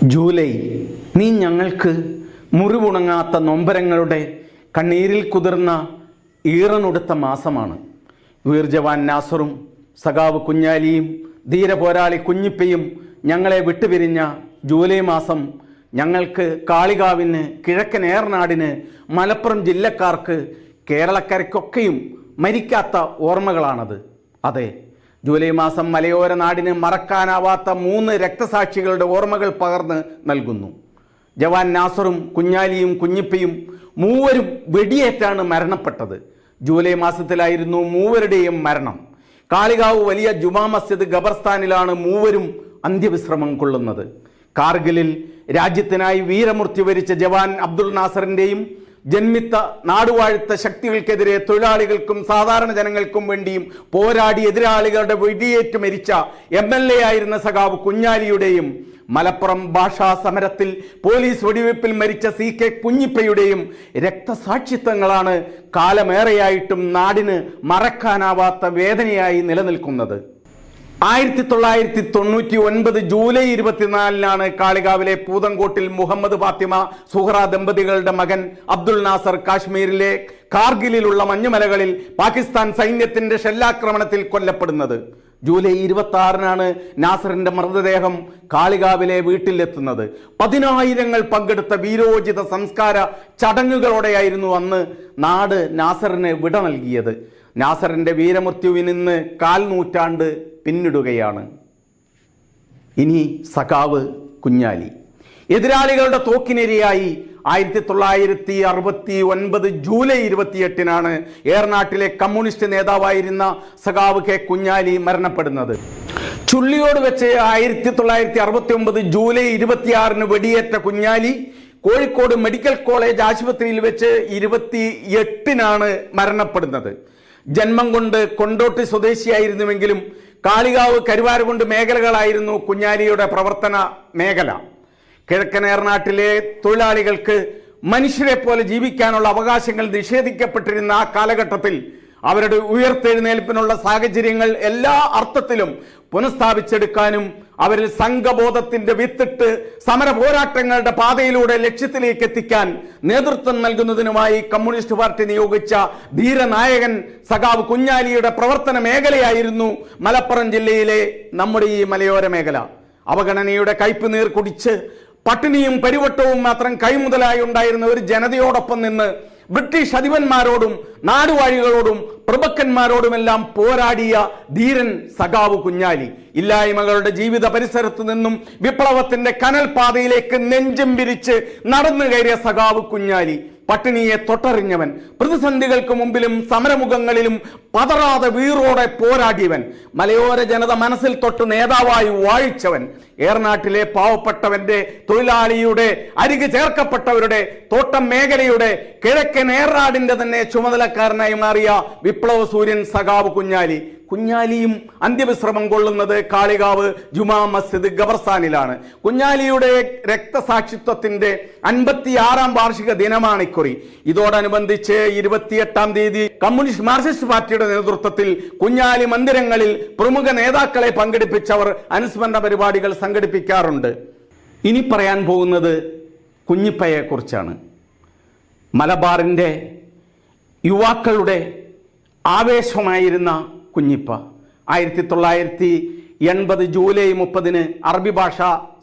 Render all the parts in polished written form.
July, നീ ഞങ്ങൾക്ക് മുറിവുണങ്ങാത്ത നൊമ്പരങ്ങളുടെ കണ്ണീരിൽ കുതിർന്ന ഈറനൊടുത്ത മാസമാണ്. വീർ ജവാൻ നാസറും സഖാവ് കുഞ്ഞാലിയും ധീരപോരാളി കുഞ്ഞിപ്പയും ഞങ്ങളെ വിട്ടുപിരിഞ്ഞ ജൂലൈ മാസം ഞങ്ങൾക്ക് കാളികാവിന്, കിഴക്കൻ ഏറനാടിന്, മലപ്പുറം ജില്ലക്കാർക്ക്, കേരളക്കരയ്ക്കൊക്കെയും മരിക്കാത്ത ഓർമ്മകളാണത്. അതെ, ജൂലൈ മാസം മലയോര നാടിന് മറക്കാനാവാത്ത 3 രക്തസാക്ഷികളുടെ ഓർമ്മകൾ പകർന്ന് നൽകുന്നു. ജവാൻ നാസറും കുഞ്ഞാലിയും കുഞ്ഞിപ്പയും മൂവരും വെടിയേറ്റാണ് മരണപ്പെട്ടത്. ജൂലൈ മാസത്തിലായിരുന്നു മൂവരുടെയും മരണം. കാളികാവ് വലിയ ജുമാ മസ്ജിദ് ഖബർസ്ഥാനിലാണ് മൂവരും അന്ത്യവിശ്രമം കൊള്ളുന്നത്. കാർഗിലിൽ രാജ്യത്തിനായി വീരമൃത്യു വരിച്ച ജവാൻ അബ്ദുൾ നാസറിൻ്റെയും ജന്മിത്ത നാടുവാഴുത്ത ശക്തികൾക്കെതിരെ തൊഴിലാളികൾക്കും സാധാരണ ജനങ്ങൾക്കും വേണ്ടിയും പോരാടി എതിരാളികളുടെ വെടിയേറ്റ് മരിച്ച MLA ആയിരുന്ന സഖാവ് കുഞ്ഞാലിയുടെയും മലപ്പുറം ഭാഷാ സമരത്തിൽ പോലീസ് വെടിവെപ്പിൽ മരിച്ച CK കുഞ്ഞിപ്പയുടെയും രക്തസാക്ഷിത്വങ്ങളാണ് കാലമേറെയായിട്ടും നാടിന് മറക്കാനാവാത്ത വേദനയായി നിലനിൽക്കുന്നത്. 1999 ജൂലൈ 24 കാളികാവിലെ പൂതങ്കോട്ടിൽ മുഹമ്മദ് ഫാത്തിമ സുഹറ ദമ്പതികളുടെ മകൻ അബ്ദുൾ നാസർ കാശ്മീരിലെ കാർഗിലിലുള്ള മഞ്ഞുമലകളിൽ പാകിസ്ഥാൻ സൈന്യത്തിന്റെ ഷെല്ലാക്രമണത്തിൽ കൊല്ലപ്പെടുന്നത്. ജൂലൈ 26 നാസറിന്റെ മൃതദേഹം കാളികാവിലെ വീട്ടിലെത്തുന്നത്. 10,000 പങ്കെടുത്ത വീരോചിത സംസ്കാര ചടങ്ങുകളോടെയായിരുന്നു അന്ന് നാട് നാസറിന് വിട നൽകിയത്. നാസറിന്റെ വീരമൃത്യുവിന് ഇന്ന് 1/4 നൂറ്റാണ്ട് പിന്നിടുകയാണ്. ഇനി സഖാവ് കുഞ്ഞാലി എതിരാളികളുടെ തോക്കിനിരയായി 1969 ജൂലൈ 28 ഏറനാട്ടിലെ കമ്മ്യൂണിസ്റ്റ് നേതാവായിരുന്ന സഖാവ് K കുഞ്ഞാലി മരണപ്പെടുന്നത്. ചുള്ളിയോട് വെച്ച് 1969 ജൂലൈ 26 വെടിയേറ്റ കുഞ്ഞാലി കോഴിക്കോട് മെഡിക്കൽ കോളേജ് ആശുപത്രിയിൽ വെച്ച് 28 മരണപ്പെടുന്നത്. ജന്മം കൊണ്ട് കൊണ്ടോട്ടി സ്വദേശിയായിരുന്നുവെങ്കിലും കാളികാവ്, കരുവാരകുണ്ട് മേഖലകളായിരുന്നു കുഞ്ഞാലിയുടെ പ്രവർത്തന മേഖല. കിഴക്കൻ ഏറനാട്ടിലെ തൊഴിലാളികൾക്ക് മനുഷ്യരെ പോലെ ജീവിക്കാനുള്ള അവകാശങ്ങൾ നിഷേധിക്കപ്പെട്ടിരുന്ന ആ കാലഘട്ടത്തിൽ അവരുടെ ഉയർത്തെഴുന്നേൽപ്പിനുള്ള സാഹചര്യങ്ങൾ എല്ലാ അർത്ഥത്തിലും പുനഃസ്ഥാപിച്ചെടുക്കാനും അവരിൽ സംഘബോധത്തിന്റെ വിത്തിട്ട് സമര പോരാട്ടങ്ങളുടെ പാതയിലൂടെ ലക്ഷ്യത്തിലേക്ക് എത്തിക്കാൻ നേതൃത്വം നൽകുന്നതിനുമായി കമ്മ്യൂണിസ്റ്റ് പാർട്ടി നിയോഗിച്ച ധീരനായകൻ സഖാവ് കുഞ്ഞാലിയുടെ പ്രവർത്തന മേഖലയായിരുന്നു മലപ്പുറം ജില്ലയിലെ നമ്മുടെ ഈ മലയോര മേഖല. അവഗണനയുടെ കയ്പ് നീർ കുടിച്ച് പട്ടിണിയും പരിവട്ടവും മാത്രം കൈമുതലായി ഉണ്ടായിരുന്ന ഒരു ജനതയോടൊപ്പം നിന്ന് ബ്രിട്ടീഷ് അധിപന്മാരോടും നാടുവാഴികളോടും പ്രഭുക്കന്മാരോടുമെല്ലാം പോരാടിയ ധീരൻ സഖാവ് കുഞ്ഞാലി. ഇല്ലായ്മകളുടെ ജീവിത പരിസരത്തു നിന്നും വിപ്ലവത്തിന്റെ കനൽ പാതയിലേക്ക് നെഞ്ചും വിരിച്ച് നടന്നു കയറിയ സഖാവ് കുഞ്ഞാലി. പട്ടിണിയെ തൊട്ടറിഞ്ഞവൻ, പ്രതിസന്ധികൾക്ക് മുമ്പിലും സമരമുഖങ്ങളിലും പതറാതെ വീറോടെ പോരാടിയവൻ, മലയോര ജനത മനസ്സിൽ തൊട്ട് നേതാവായി വാഴിച്ചവൻ, ഏറനാട്ടിലെ പാവപ്പെട്ടവന്റെ, തൊഴിലാളിയുടെ, അരികെ ചേർക്കപ്പെട്ടവരുടെ, തോട്ടം മേഖലയുടെ, കിഴക്കൻ ഏറനാടിന്റെ തന്നെ ചുമതലക്കാരനായി മാറിയ വിപ്ലവ സൂര്യൻ സഖാവ് കുഞ്ഞാലി. കുഞ്ഞാലിയും അന്ത്യവിശ്രമം കൊള്ളുന്നത് കാളികാവ് ജുമാ മസ്ജിദ് ഖബർസ്ഥാനിലാണ്. കുഞ്ഞാലിയുടെ രക്തസാക്ഷിത്വത്തിന്റെ 56ാം വാർഷിക ദിനമാണ് ഇക്കുറി. ഇതോടനുബന്ധിച്ച് 28-ാം തീയതി കമ്മ്യൂണിസ്റ്റ് മാർക്സിസ്റ്റ് പാർട്ടിയുടെ നേതൃത്വത്തിൽ കുഞ്ഞാലി മന്ദിരങ്ങളിൽ പ്രമുഖ നേതാക്കളെ പങ്കെടുപ്പിച്ചവർ അനുസ്മരണ പരിപാടികൾ സംഘടിപ്പിക്കാറുണ്ട്. ഇനി പറയാൻ പോകുന്നത് കുഞ്ഞിപ്പയെക്കുറിച്ചാണ്. മലബാറിന്റെ യുവാക്കളുടെ ആവേശമായിരുന്ന കുഞ്ഞിപ്പ 1980 ജൂലൈ 30 അറബി ഭാഷ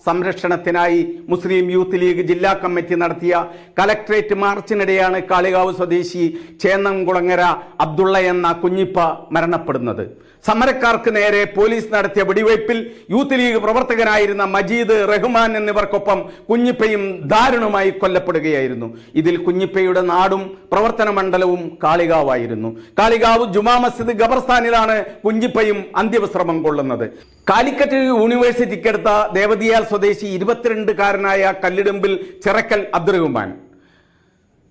സംരക്ഷണത്തിനായി മുസ്ലിം യൂത്ത് ലീഗ് ജില്ലാ കമ്മിറ്റി നടത്തിയ കലക്ട്രേറ്റ് മാർച്ചിനിടെയാണ് കാളികാവ് സ്വദേശി ചേന്നംകുളങ്ങര അബ്ദുള്ള എന്ന കുഞ്ഞിപ്പ മരണപ്പെടുന്നത്. സമരക്കാർക്ക് നേരെ പോലീസ് നടത്തിയ വെടിവയ്പിൽ യൂത്ത് ലീഗ് പ്രവർത്തകനായിരുന്ന മജീദ്, റഹ്മാൻ എന്നിവർക്കൊപ്പം കുഞ്ഞിപ്പയും ദാരുണമായി കൊല്ലപ്പെടുകയായിരുന്നു. ഇതിൽ കുഞ്ഞിപ്പയുടെ നാടും പ്രവർത്തന മണ്ഡലവും കാളികാവായിരുന്നു. കാളികാവ് ജുമാ മസ്ജിദ് ഖബർസ്ഥാനിലാണ് കുഞ്ഞിപ്പയും അന്ത്യവിശ്രമം കൊള്ളുന്നത്. കാലിക്കറ്റ് യൂണിവേഴ്സിറ്റിക്കടുത്ത ദേവതിയാൽ സ്വദേശി 22-കാരനായ കല്ലിടുമ്പിൽ ചിറക്കൽ അബ്ദുറഹ്മാൻ,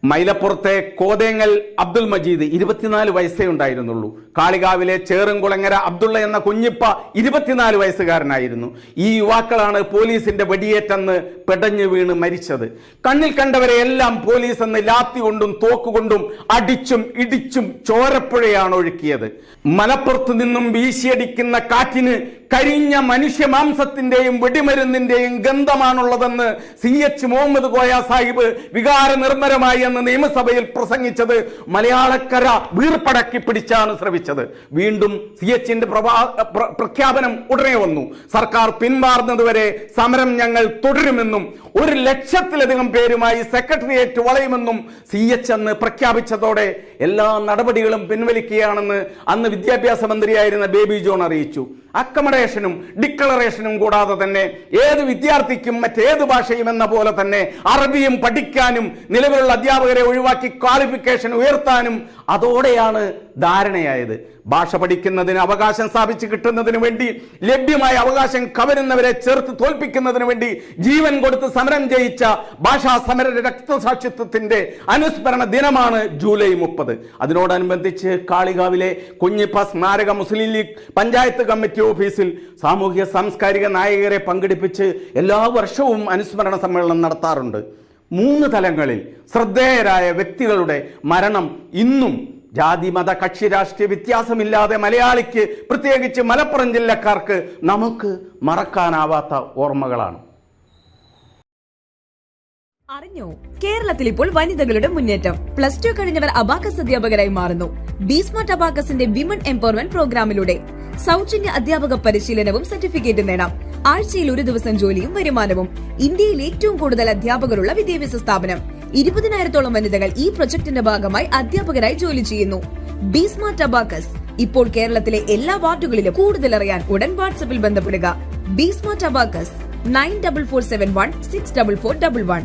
മൈലപ്പുറത്തെ കോതേങ്ങൽ അബ്ദുൽ മജീദ് 24 വയസ്സേ ഉണ്ടായിരുന്നുള്ളൂ. കാളികാവിലെ ചേറുംകുളങ്ങര അബ്ദുള്ള എന്ന കുഞ്ഞിപ്പ 24 വയസ്സുകാരനായിരുന്നു. ഈ യുവാക്കളാണ് പോലീസിന്റെ വെടിയേറ്റെന്ന് പെടഞ്ഞു വീണ് മരിച്ചത്. കണ്ണിൽ കണ്ടവരെ എല്ലാം പോലീസ് എന്ന് ലാത്തി കൊണ്ടും തോക്കുകൊണ്ടും അടിച്ചും ഇടിച്ചും ചോരപ്പുഴയാണ് ഒഴുക്കിയത്. മലപ്പുറത്ത് നിന്നും വീശിയടിക്കുന്ന കാറ്റിന് കരിഞ്ഞ മനുഷ്യ മാംസത്തിന്റെയും വെടിമരുന്നിന്റെയും ഗന്ധമാണുള്ളതെന്ന് CH മുഹമ്മദ് കോയ സാഹിബ് വികാര നിർമ്മരമായി എന്ന് നിയമസഭയിൽ പ്രസംഗിച്ചത് മലയാളക്കര വീർപ്പടക്കി പിടിച്ചാണ് ശ്രമിച്ചത്. വീണ്ടും CHന്റെ പ്രഖ്യാപനം ഉടനെ വന്നു. സർക്കാർ പിന്മാറുന്നതുവരെ സമരം ഞങ്ങൾ തുടരുമെന്നും 1,00,000-ലധികം പേരുമായി സെക്രട്ടേറിയറ്റ് വളയുമെന്നും CH അന്ന് പ്രഖ്യാപിച്ചതോടെ എല്ലാ നടപടികളും പിൻവലിക്കുകയാണെന്ന് അന്ന് വിദ്യാഭ്യാസ മന്ത്രിയായിരുന്ന ബേബി ജോൺ അറിയിച്ചു. അക്കമഡേഷനും ഡിക്ലറേഷനും കൂടാതെ തന്നെ ഏത് വിദ്യാർത്ഥിക്കും മറ്റേത് ഭാഷയും എന്ന പോലെ തന്നെ അറബിയും പഠിക്കാനും നിലവിലുള്ള അധ്യാപകരെ ഒഴിവാക്കി ക്വാളിഫിക്കേഷൻ ഉയർത്താനും അതോടെയാണ് ധാരണയായത്. ഭാഷ പഠിക്കുന്നതിന് അവകാശം സ്ഥാപിച്ച് കിട്ടുന്നതിന് വേണ്ടി ലഭ്യമായ അവകാശം കവരുന്നവരെ ചേർത്ത് തോൽപ്പിക്കുന്നതിന് വേണ്ടി ജീവൻ കൊടുത്ത് സമരം ജയിച്ച ഭാഷാ സമര രക്തസാക്ഷിത്വത്തിന്റെ അനുസ്മരണ ദിനമാണ് ജൂലൈ 30. അതിനോടനുബന്ധിച്ച് കാളികാവിലെ കുഞ്ഞിപ്പ സ്മാരക മുസ്ലിം ലീഗ് പഞ്ചായത്ത് കമ്മിറ്റി ഓഫീസിൽ സാമൂഹ്യ സാംസ്കാരിക നായകരെ പങ്കെടുപ്പിച്ച് എല്ലാ വർഷവും അനുസ്മരണ സമ്മേളനം നടത്താറുണ്ട്. 3 തലങ്ങളിൽ ശ്രദ്ധേയരായ വ്യക്തികളുടെ മരണം ഇന്നും ജാതി മത കക്ഷി രാഷ്ട്രീയ വ്യത്യാസമില്ലാതെ മലയാളിക്ക്, പ്രത്യേകിച്ച് മലപ്പുറം ജില്ലക്കാർക്ക് നമുക്ക് മറക്കാനാവാത്ത ഓർമ്മകളാണ്. അറിഞ്ഞോ, കേരളത്തിൽ ഇപ്പോൾ വനിതകളുടെ മുന്നേറ്റം. +2 കഴിഞ്ഞവർ അബാക്കസ് അധ്യാപകരായി മാറുന്നു. ബീസ്മാർട്ട് അബാക്കസിന്റെ വിമൻ എംപവർമെന്റ് പ്രോഗ്രാമിലൂടെ സൗജന്യ അധ്യാപക പരിശീലനവും സർട്ടിഫിക്കറ്റും നേടാം. ആഴ്ചയിൽ 1 ദിവസം ജോലിയും വരുമാനവും. ഇന്ത്യയിൽ ഏറ്റവും കൂടുതൽ അധ്യാപകരുള്ള വിദ്യാഭ്യാസ സ്ഥാപനം. 20,000-ഓളം വനിതകൾ ഈ പ്രൊജക്ടിന്റെ ഭാഗമായി അധ്യാപകരായി ജോലി ചെയ്യുന്നു. ബീസ്മാർട്ട് അബാക്കസ് ഇപ്പോൾ കേരളത്തിലെ എല്ലാ വാർഡുകളിലും. കൂടുതൽ അറിയാൻ ഉടൻ വാട്സ്ആപ്പിൽ ബന്ധപ്പെടുക. Be Smart abacus 9447164411.